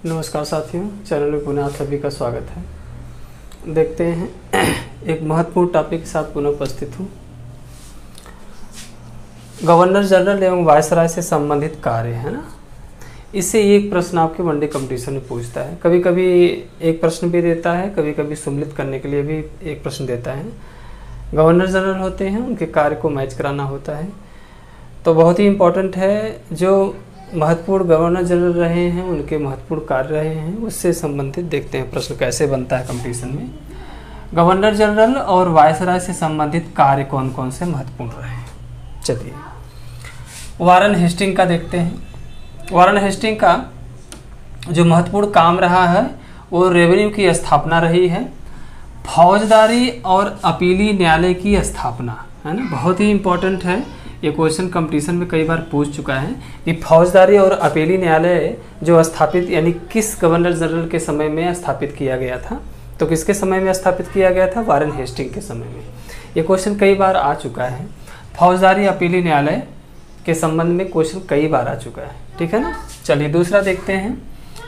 नमस्कार साथियों, चैनल में पुनः आप सभी का स्वागत है। देखते हैं एक महत्वपूर्ण टॉपिक के साथ पुनः उपस्थित हूँ। गवर्नर जनरल एवं वायसराय से संबंधित कार्य है ना, इससे एक प्रश्न आपके वनडे कंपटीशन में पूछता है। कभी कभी एक प्रश्न भी देता है, कभी कभी सम्मिलित करने के लिए भी एक प्रश्न देता है। गवर्नर जनरल होते हैं, उनके कार्य को मैच कराना होता है, तो बहुत ही इम्पोर्टेंट है। जो महत्वपूर्ण गवर्नर जनरल रहे हैं, उनके महत्वपूर्ण कार्य रहे हैं, उससे संबंधित देखते हैं प्रश्न कैसे बनता है कंपटीशन में। गवर्नर जनरल और वायसराय से संबंधित कार्य कौन कौन से महत्वपूर्ण रहे हैं, चलिए वारन हेस्टिंग का देखते हैं। वारन हेस्टिंग का जो महत्वपूर्ण काम रहा है वो रेवेन्यू की स्थापना रही है, फौजदारी और अपीली न्यायालय की स्थापना है ना, बहुत ही इम्पोर्टेंट है। ये क्वेश्चन कंपटीशन में कई बार पूछ चुका है कि फौजदारी और अपीली न्यायालय जो स्थापित यानी किस गवर्नर जनरल के समय में स्थापित किया गया था, तो किसके समय में स्थापित किया गया था? वारन हेस्टिंग के समय में। ये क्वेश्चन कई बार आ चुका है। फौजदारी अपीली न्यायालय के संबंध में क्वेश्चन कई बार आ चुका है, ठीक है ना। चलिए दूसरा देखते हैं,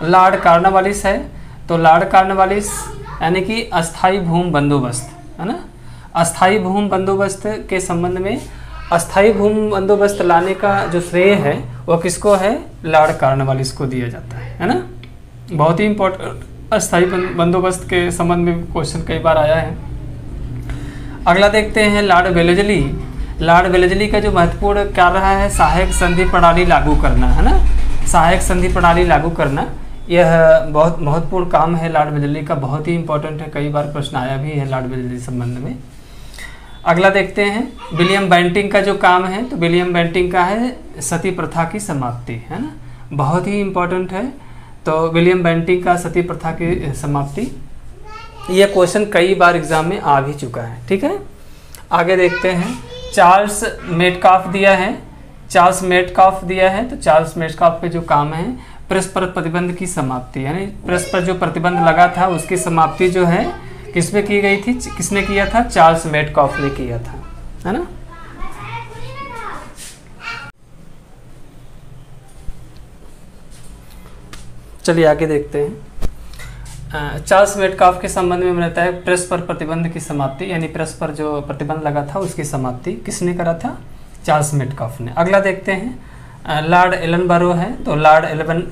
लॉर्ड कॉर्नवालिस है। तो लॉर्ड कॉर्नवालिस यानी कि अस्थाई भूमि बंदोबस्त है ना, अस्थाई भूमि बंदोबस्त के संबंध में अस्थाई भूमि बंदोबस्त लाने का जो श्रेय है वो किसको है? लॉर्ड कॉर्नवालिस को दिया जाता है ना। बहुत ही इम्पोर्टेंट अस्थाई बंदोबस्त के संबंध में क्वेश्चन कई बार आया है। अगला देखते हैं लॉर्ड वेलेस्ली। लॉर्ड वेलेस्ली का जो महत्वपूर्ण कार्य रहा है सहायक संधि प्रणाली लागू करना है ना, सहायक संधि प्रणाली लागू करना, यह बहुत महत्वपूर्ण काम है लॉर्ड वेलेस्ली का, बहुत ही इंपॉर्टेंट है। कई बार प्रश्न आया भी है लॉर्ड वेलेस्ली संबंध में। अगला देखते हैं विलियम बेंटिंक का जो काम है, तो विलियम बेंटिंक का है सती प्रथा की समाप्ति है ना, बहुत ही इम्पोर्टेंट है। तो विलियम बेंटिंक का सती प्रथा की समाप्ति, यह क्वेश्चन कई बार एग्जाम में आ भी चुका है, ठीक है। आगे देखते हैं चार्ल्स मेटकाफ दिया है, चार्ल्स मेटकाफ दिया है। तो चार्ल्स मेटकाफ के जो काम है प्रेस पर प्रतिबंध की समाप्ति, यानी प्रेस पर जो प्रतिबंध लगा था उसकी समाप्ति जो है किसमें की गई थी, किसने किया था? चार्ल्स मेटकाफ ने किया था, है ना। चलिए आगे देखते हैं। चार्ल्स मेटकाफ के संबंध में रहता है प्रेस पर प्रतिबंध की समाप्ति, यानी प्रेस पर जो प्रतिबंध लगा था उसकी समाप्ति किसने करा था? चार्ल्स मेटकाफ ने। अगला देखते हैं लॉर्ड एलनबरो है। तो लॉर्ड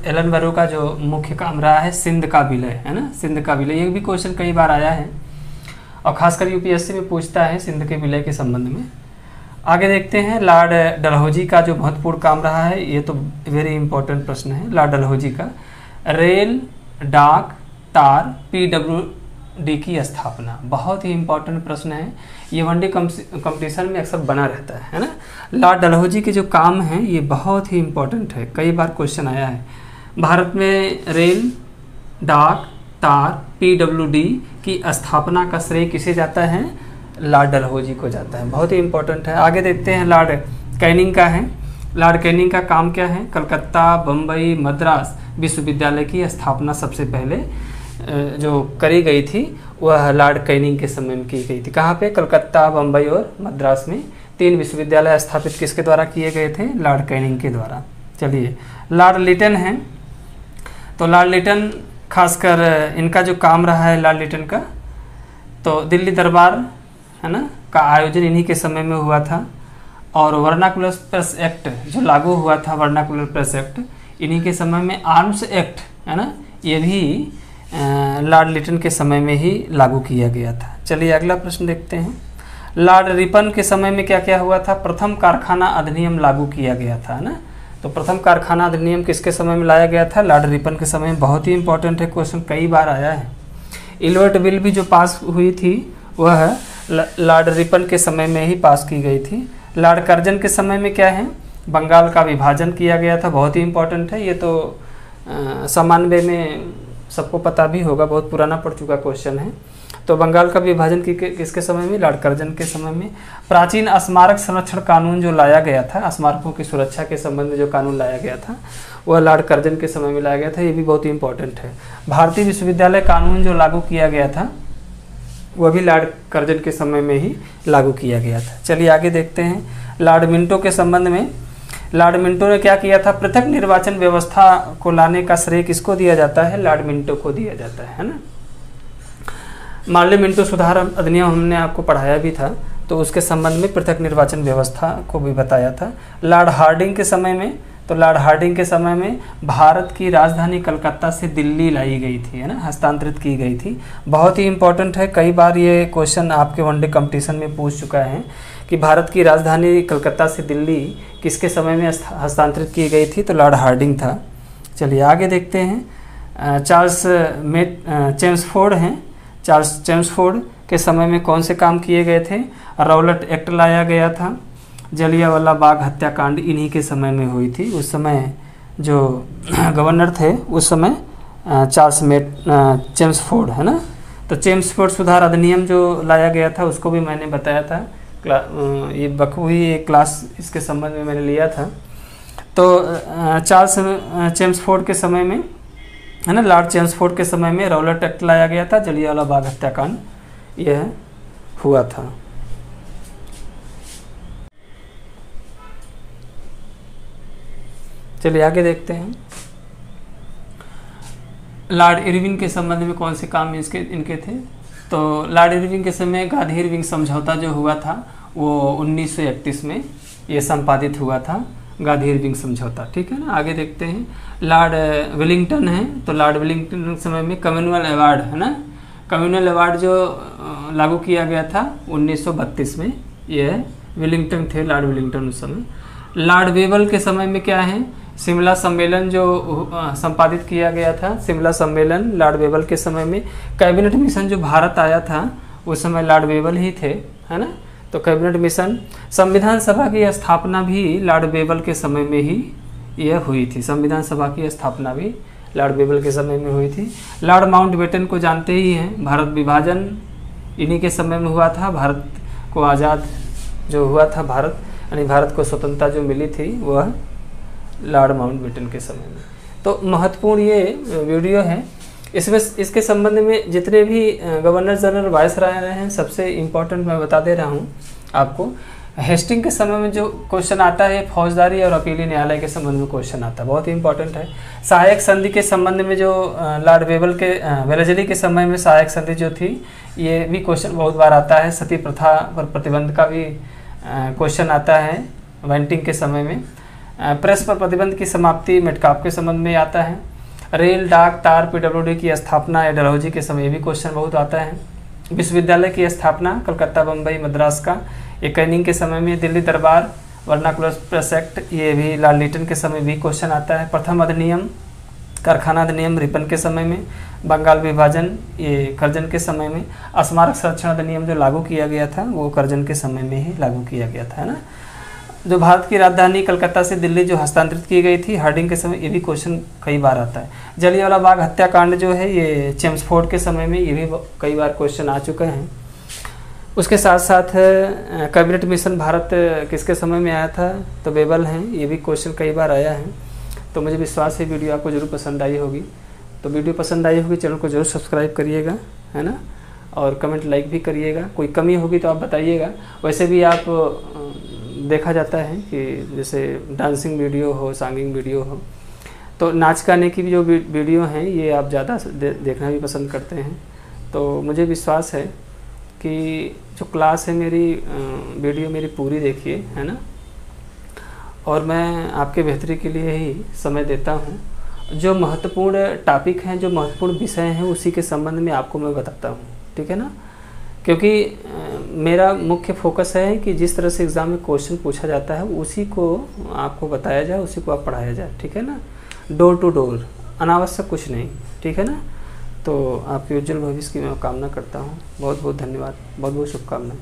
एलनबरो का जो मुख्य काम रहा है सिंध का विलय है ना, सिंध का विलय, ये भी क्वेश्चन कई बार आया है और खासकर यूपीएससी में पूछता है सिंध के विलय के संबंध में। आगे देखते हैं लॉर्ड डलहौजी का जो महत्वपूर्ण काम रहा है, ये तो वेरी इंपॉर्टेंट प्रश्न है। लॉर्ड डलहौजी का रेल, डाक, तार, पीडब्ल्यूडी की स्थापना, बहुत ही इंपॉर्टेंट प्रश्न है। ये वनडे कंपटीशन में अक्सर बना रहता है ना। लॉर्ड डलहौजी के जो काम हैं ये बहुत ही इंपॉर्टेंट है, कई बार क्वेश्चन आया है। भारत में रेल, डाक, तार, पीडब्ल्यूडी की स्थापना का श्रेय किसे जाता है? लॉर्ड डलहौजी को जाता है, बहुत ही इंपॉर्टेंट है। आगे देखते हैं लॉर्ड कैनिंग का है। लॉर्ड कैनिंग का काम क्या है? कलकत्ता, बम्बई, मद्रास विश्वविद्यालय की स्थापना सबसे पहले जो करी गई थी वह लॉर्ड कैनिंग के समय में की गई थी। कहाँ पे? कलकत्ता, बम्बई और मद्रास में 3 विश्वविद्यालय स्थापित किसके द्वारा किए गए थे? लॉर्ड कैनिंग के द्वारा। चलिए लॉर्ड लिटन है। तो लॉर्ड लिटन खासकर इनका जो काम रहा है लॉर्ड लिटन का, तो दिल्ली दरबार है ना का आयोजन इन्हीं के समय में हुआ था, और वर्नाकुलर प्रेस एक्ट जो लागू हुआ था, वर्नाकुलर प्रेस एक्ट इन्हीं के समय में। आर्म्स एक्ट है ना, ये भी लॉर्ड लिटन के समय में ही लागू किया गया था। चलिए अगला प्रश्न देखते हैं। लॉर्ड रिपन के समय में क्या क्या हुआ था? प्रथम कारखाना अधिनियम लागू किया गया था ना। तो प्रथम कारखाना अधिनियम किसके समय में लाया गया था? लॉर्ड रिपन के समय में, बहुत ही इंपॉर्टेंट है, क्वेश्चन कई बार आया है। इल्वर्ट बिल भी जो पास हुई थी वह लॉर्ड रिपन के समय में ही पास की गई थी। लॉर्ड कर्जन के समय में क्या है? बंगाल का विभाजन किया गया था, बहुत ही इंपॉर्टेंट है। ये तो सामान्य वे में सबको पता भी होगा, बहुत पुराना पड़ चुका क्वेश्चन है। तो बंगाल का विभाजन किसके समय में? लॉर्ड कर्जन के समय में। प्राचीन स्मारक संरक्षण कानून जो लाया गया था, स्मारकों की सुरक्षा के संबंध में जो कानून लाया गया था वह लॉर्ड कर्जन के समय में लाया गया था, ये भी बहुत ही इंपॉर्टेंट है। भारतीय विश्वविद्यालय कानून जो लागू किया गया था वह भी लॉर्ड कर्जन के समय में ही लागू किया गया था। चलिए आगे देखते हैं लॉर्ड मिंटो के संबंध में। लॉर्ड मिंटो ने क्या किया था, पृथक निर्वाचन व्यवस्था को लाने का श्रेय किसको दिया जाता है, लॉर्ड मिंटो को दिया जाता है ना। मार्ले मिंटो सुधार अधिनियम हमने आपको पढ़ाया भी था, तो उसके संबंध में पृथक निर्वाचन व्यवस्था को भी बताया था। लॉर्ड हार्डिंग के समय में, तो लॉर्ड हार्डिंग के समय में भारत की राजधानी कलकत्ता से दिल्ली लाई गई थी, है ना, हस्तांतरित की गई थी। बहुत ही इंपॉर्टेंट है, कई बार ये क्वेश्चन आपके वनडे कंपटीशन में पूछ चुका है कि भारत की राजधानी कलकत्ता से दिल्ली किसके समय में हस्तांतरित की गई थी, तो लॉर्ड हार्डिंग था। चलिए आगे देखते हैं। चेम्सफोर्ड हैं, चार्ल्स चेम्सफोर्ड के समय में कौन से काम किए गए थे, रॉलेट एक्ट लाया गया था। जलियांवाला बाग हत्याकांड इन्हीं के समय में हुई थी। उस समय जो गवर्नर थे उस समय चेम्सफोर्ड, है ना। तो चेम्सफोर्ड सुधार अधिनियम जो लाया गया था उसको भी मैंने बताया था, ये बखूबी एक क्लास इसके संबंध में मैंने लिया था। तो चार्ल्स चेम्सफोर्ड के समय में, है ना, लॉर्ड चेम्सफोर्ड के समय में रॉलेट एक्ट लाया गया था, जलियांवाला बाग हत्याकांड यह हुआ था। चलिए आगे देखते हैं। लॉर्ड इरविन के संबंध में कौन से काम इनके थे, तो लॉर्ड इरविन के समय गांधी इरविन समझौता जो हुआ था वो 1931 में ये संपादित हुआ था, गांधी इरविन समझौता, ठीक है ना। आगे देखते हैं। लॉर्ड वेलिंगटन है, तो लॉर्ड वेलिंगटन के समय में कम्युनल अवार्ड, है ना, कम्युनल अवार्ड जो लागू किया गया था 1932 में, यह वेलिंगटन थे, लॉर्ड वेलिंगटन उस समय। लॉर्ड वेबल के समय में क्या है, शिमला सम्मेलन जो संपादित किया गया था, शिमला सम्मेलन लॉर्ड वेबल के समय में। कैबिनेट मिशन जो भारत आया था उस समय लॉर्ड वेबल ही थे, है ना। तो कैबिनेट मिशन, संविधान सभा की स्थापना भी लॉर्ड वेबल के समय में ही यह हुई थी, संविधान सभा की स्थापना भी लॉर्ड वेबल के समय में हुई थी। लॉर्ड माउंटबेटन को जानते ही हैं, भारत विभाजन इन्हीं के समय में हुआ था, भारत को आज़ाद जो हुआ था, भारत यानी भारत को स्वतंत्रता जो मिली थी वह लॉर्ड माउंटबेटन के समय में। तो महत्वपूर्ण ये वीडियो है, इसमें इसके संबंध में जितने भी गवर्नर जनरल वायसराय रहे हैं सबसे इम्पोर्टेंट मैं बता दे रहा हूँ आपको। हेस्टिंग के समय में जो क्वेश्चन आता है फौजदारी और अपीली न्यायालय के संबंध में क्वेश्चन आता है, बहुत ही इंपॉर्टेंट है। सहायक संधि के संबंध में जो लॉर्ड वेलेस्ली के समय में सहायक संधि जो थी, ये भी क्वेश्चन बहुत बार आता है। सती प्रथा पर प्रतिबंध का भी क्वेश्चन आता है वेंटिंग के समय में। प्रेस पर प्रतिबंध की समाप्ति मेटकाफ के संबंध में आता है। रेल, डाक, तार, पीडब्ल्यूडी की स्थापना डलहौजी के समय भी क्वेश्चन बहुत आता है। विश्वविद्यालय की स्थापना कलकत्ता, बम्बई, मद्रास का ये कैनिंग के समय में। दिल्ली दरबार, वर्नाकुलर प्रेस एक्ट, ये भी लॉर्ड लिटन के समय भी क्वेश्चन आता है। प्रथम अधिनियम कारखाना अधिनियम रिपन के समय में। बंगाल विभाजन ये कर्जन के समय में। स्मारक संरक्षण अधिनियम जो लागू किया गया था वो कर्जन के समय में ही लागू किया गया था, है ना। जो भारत की राजधानी कलकत्ता से दिल्ली जो हस्तांतरित की गई थी हार्डिंग के समय, ये भी क्वेश्चन कई बार आता है। जलियांवाला बाग हत्याकांड जो है ये चेम्सफोर्ड के समय में, ये भी कई बार क्वेश्चन आ चुके हैं। उसके साथ साथ कैबिनेट मिशन भारत किसके समय में आया था, तो वेबल हैं, ये भी क्वेश्चन कई बार आया है। तो मुझे विश्वास है वीडियो आपको जरूर पसंद आई होगी। तो वीडियो पसंद आई होगी चैनल को जरूर सब्सक्राइब करिएगा, है ना, और कमेंट लाइक भी करिएगा। कोई कमी होगी तो आप बताइएगा। वैसे भी आप देखा जाता है कि जैसे डांसिंग वीडियो हो, सॉन्गिंग वीडियो हो, तो नाच गाने की भी जो वीडियो हैं ये आप ज़्यादा देखना भी पसंद करते हैं। तो मुझे विश्वास है कि जो क्लास है मेरी, वीडियो मेरी पूरी देखिए, है ना, और मैं आपके बेहतरी के लिए ही समय देता हूँ। जो महत्वपूर्ण टॉपिक हैं, जो महत्वपूर्ण विषय हैं, उसी के संबंध में आपको मैं बताता हूँ, ठीक है ना। क्योंकि मेरा मुख्य फोकस है कि जिस तरह से एग्ज़ाम में क्वेश्चन पूछा जाता है उसी को आपको बताया जाए, उसी को आप पढ़ाया जाए, ठीक है ना। डोर टू डोर, अनावश्यक कुछ नहीं, ठीक है ना। तो आपके उज्जवल भविष्य की मैं कामना करता हूँ। बहुत बहुत धन्यवाद, बहुत बहुत शुभकामनाएं।